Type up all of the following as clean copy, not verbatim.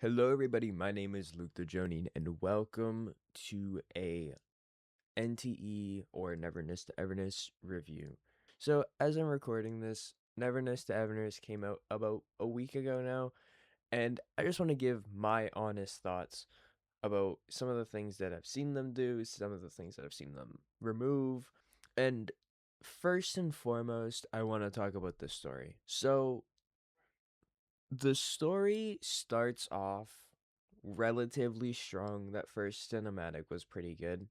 Hello, everybody. My name is Luke the Jonin, and welcome to a NTE or Neverness to Everness review. So, as I'm recording this, Neverness to Everness came out about a week ago now, and I just want to give my honest thoughts about some of the things that I've seen them do, some of the things that I've seen them remove, and first and foremost, I want to talk about the story. So, the story starts off relatively strong. That first cinematic was pretty good.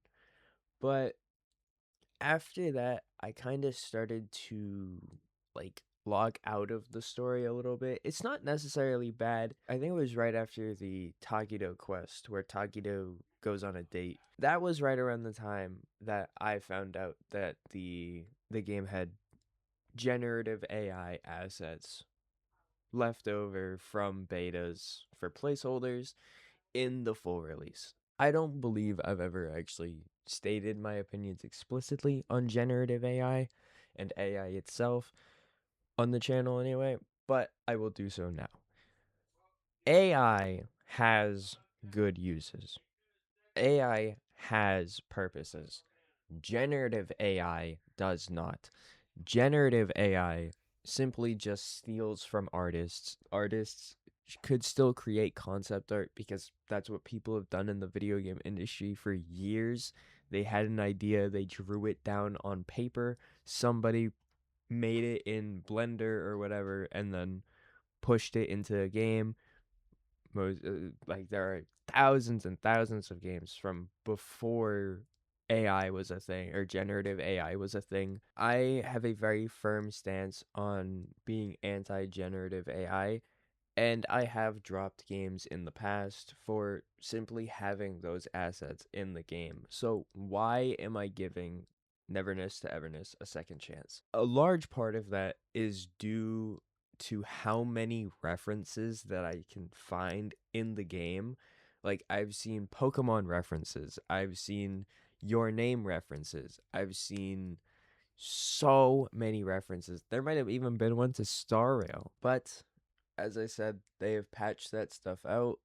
But after that, I kind of started to log out of the story a little bit. It's not necessarily bad. I think it was right after the Tagido quest where Tagido goes on a date. That was right around the time that I found out that the game had generative AI assets left over from betas for placeholders in the full release. I don't believe I've ever actually stated my opinions explicitly on generative AI and AI itself on the channel anyway, but I will do so now. AI has good uses. AI has purposes. Generative AI does not. Generative AI simply just steals from artists. Artists could still create concept art because that's what people have done in the video game industry for years. They had an idea, they drew it down on paper, somebody made it in Blender or whatever, and then pushed it into a game. There are thousands and thousands of games from before AI was a thing or generative AI was a thing. I have a very firm stance on being anti-generative AI, and I have dropped games in the past for simply having those assets in the game. So why am I giving Neverness to Everness a second chance? A large part of that is due to how many references that I can find in the game. Like, I've seen Pokemon references, I've seen Your Name references, I've seen so many references. There might have even been one to Star Rail, but as I said, they have patched that stuff out.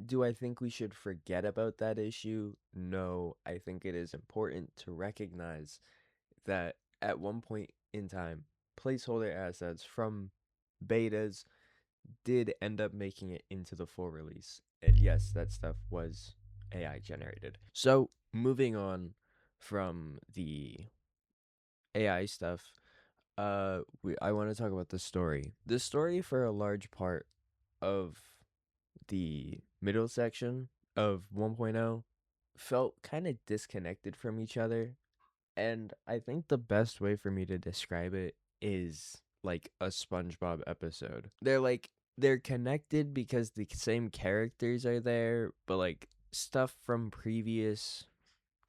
Do I think we should forget about that issue? No, I think it is important to recognize that at one point in time, placeholder assets from betas did end up making it into the full release. And yes, that stuff was AI generated. So, moving on from the AI stuff, I want to talk about the story. The story for a large part of the middle section of 1.0 felt kind of disconnected from each other. And I think the best way for me to describe it is like a SpongeBob episode. They're connected because the same characters are there, but like stuff from previous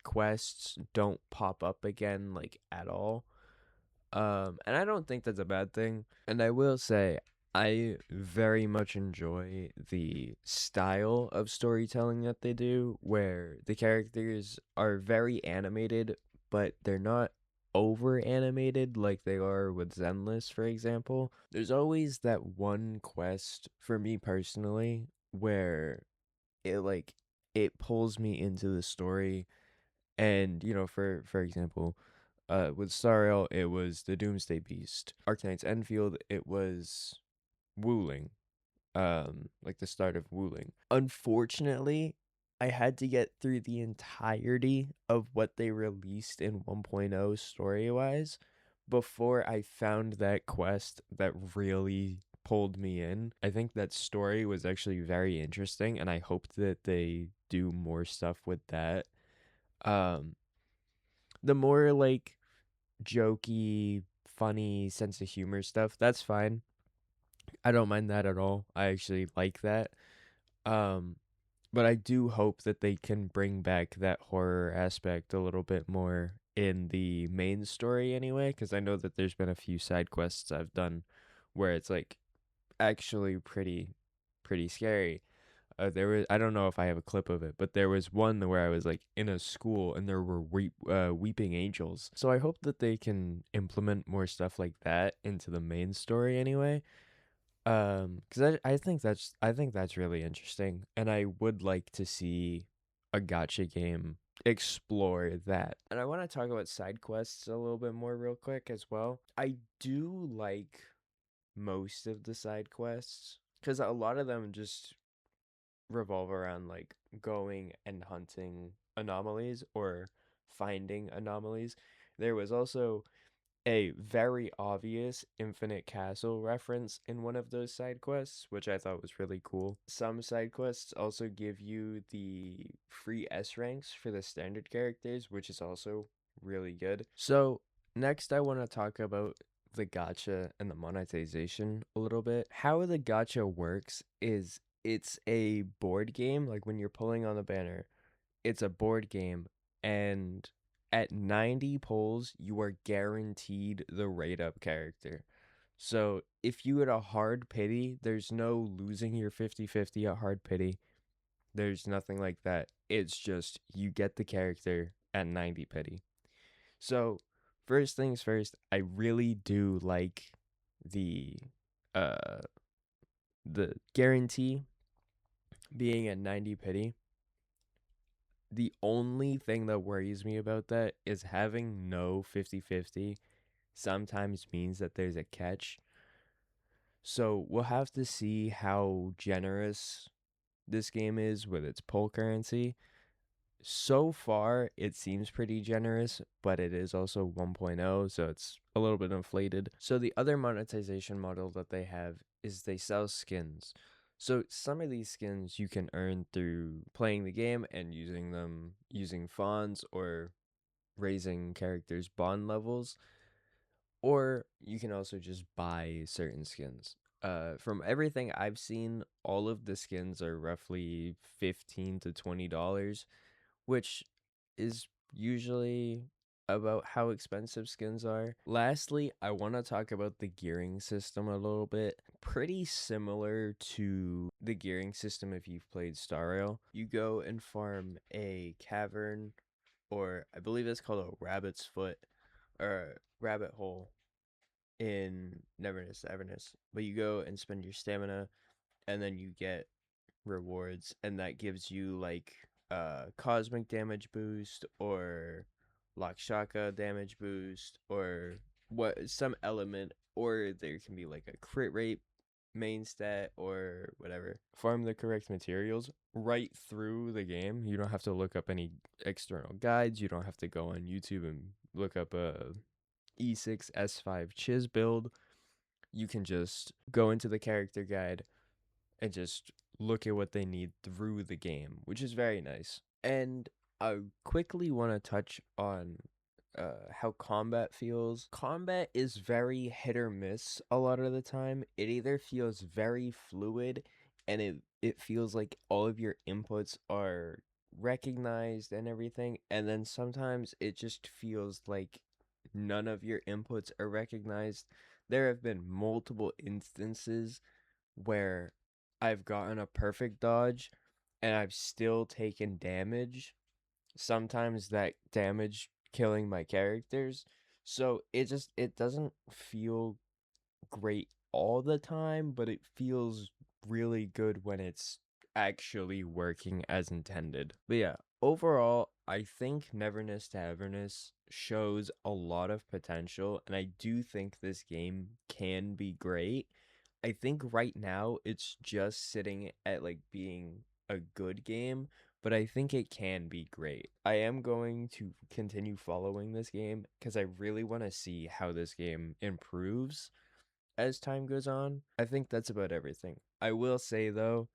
quests don't pop up again like at all. And I don't think that's a bad thing. And I will say, I very much enjoy the style of storytelling that they do, where the characters are very animated, but they're not over animated like they are with Zenless, for example. There's always that one quest for me personally where it it pulls me into the story, and for example, with Sariel, it was the Doomsday Beast. Arcanite's Enfield, it was Wooling. Like the start of Wooling. Unfortunately, I had to get through the entirety of what they released in 1.0 story-wise before I found that quest that really pulled me in. I think that story was actually very interesting, and I hope that they do more stuff with that. Um, the more jokey, funny sense of humor stuff, that's fine. I don't mind that at all. I actually like that. Um, but I do hope that they can bring back that horror aspect a little bit more in the main story anyway, because I know that there's been a few side quests I've done where it's like actually pretty scary. There was, I don't know if I have a clip of it, but there was one where I was like in a school and there were weeping angels. So I hope that they can implement more stuff like that into the main story anyway. Because I think that's really interesting, and I would like to see a gotcha game explore that. And I want to talk about side quests a little bit more real quick as well. I do like most of the side quests because a lot of them just revolve around like going and hunting anomalies or finding anomalies. There was also a very obvious Infinite Castle reference in one of those side quests, which I thought was really cool. Some side quests also give you the free S ranks for the standard characters, which is also really good. So, next, I want to talk about the gacha and the monetization a little bit. How the gacha works is it's a board game, like when you're pulling on the banner, it's a board game, and at 90 pulls, you are guaranteed the rate up character. So if you hit a hard pity, there's no losing your 50-50 at hard pity. There's nothing like that. It's just you get the character at 90 pity. So first things first, I really do like the uh the guarantee being at 90 pity. The only thing that worries me about that is having no 50-50 sometimes means that there's a catch. So we'll have to see how generous this game is with its pull currency. So far, it seems pretty generous, but it is also 1.0, so it's a little bit inflated. So the other monetization model that they have is they sell skins. So some of these skins you can earn through playing the game and using them using fawns or raising characters' bond levels, or you can also just buy certain skins. From everything I've seen, all of the skins are roughly $15 to $20, which is usually about how expensive skins are. Lastly, I want to talk about the gearing system a little bit. Pretty similar to the gearing system if you've played Star Rail. You go and farm a cavern, or I believe it's called a rabbit's foot or rabbit hole in Neverness, Everness. But you go and spend your stamina, and then you get rewards, and that gives you like cosmic damage boost or Lakshaka damage boost or what some element, or there can be like a crit rate main stat or whatever. Farm the correct materials right through the game. You don't have to look up any external guides. You don't have to go on YouTube and look up a E6 S5 Chiz build. You can just go into the character guide and just look at what they need through the game, which is very nice. And I quickly want to touch on how combat feels. Combat is very hit or miss a lot of the time. It either feels very fluid and it feels like all of your inputs are recognized and everything, and then sometimes it just feels like none of your inputs are recognized. There have been multiple instances where I've gotten a perfect dodge and I've still taken damage. Sometimes that damage killing my characters. So it doesn't feel great all the time, but it feels really good when it's actually working as intended. But yeah, overall, I think Neverness to Everness shows a lot of potential, and I do think this game can be great. I think right now it's just sitting at like being a good game, but I think it can be great. I am going to continue following this game because I really want to see how this game improves as time goes on. I think that's about everything. I will say though,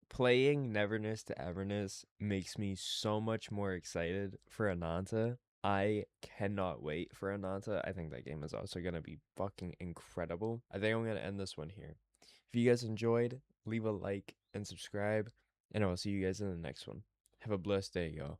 playing Neverness to Everness makes me so much more excited for Ananta. I cannot wait for Ananta. I think that game is also going to be fucking incredible. I think I'm going to end this one here. If you guys enjoyed, leave a like and subscribe, and I will see you guys in the next one. Have a blessed day, y'all.